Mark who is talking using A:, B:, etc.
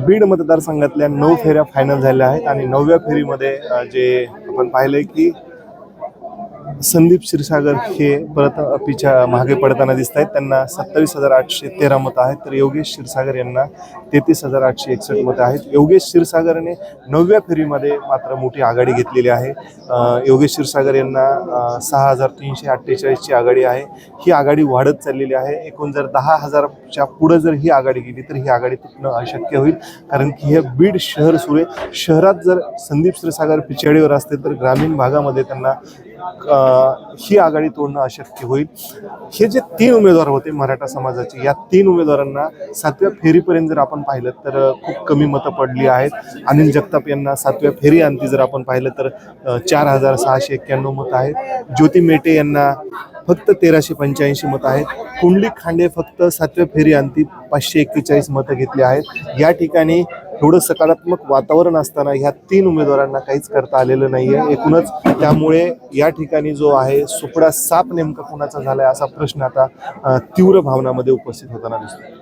A: बीड मतदारसंघातल्या 9 फेऱ्या फायनल झाल्या आहेत आणि 9व्या फेरीमध्ये जे आपण पाहिलंय की संदीप क्षीरसागर हे परत पिछा मागे पडताना दिसत आहेत। त्यांना 27,813 मतं आहेत, तर योगेश क्षीरसागर यांना 33,861 मतं आहेत। योगेश क्षीरसागरने 9व्या फेरीमध्ये मात्र मोठी आघाडी घेतलेली आहे। योगेश क्षीरसागर यांना 6,348 ची आघाडी आहे। ही आघाडी वाढत चाललेली आहे। एकूण जर 10,000च्या पुढे जर ही आघाडी गेली तर ही आघाडी तुटणं अशक्य होईल, कारण की हे बीड शहर सुरे शहरात जर संदीप क्षीरसागर पिछाडीवर असते तर ग्रामीण भागामध्ये त्यांना ही आघाडी तोडणं अशक्य होईल। हे जे 3 उमेदवार होते मराठा समाजाचे, या 3 उमेदवारांना 7व्या फेरीपर्यंत जर आपण पाहिलं तर खूप कमी मतं पडली आहेत। अनिल जगताप यांना 7व्या फेरी अंती जर आपण पाहिलं तर 4,691 मतं आहेत। ज्योती मेटे यांना फक्त 1,385 मतं आहेत। कुंडलिक खांडे फक्त 7व्या फेरी अंती 541 मतं घेतली आहेत। या ठिकाणी थोडं सकारात्मक वातावरण असताना ह्या 3 उमेदवारांना काहीच करता आलेलं नाहीये एकूणच। त्यामुळे या ठिकाणी जो आहे सुपडा साप नेमका कोणाचा झालाय असा प्रश्न आता तीव्र भावनामध्ये उपस्थित होताना दिसतो।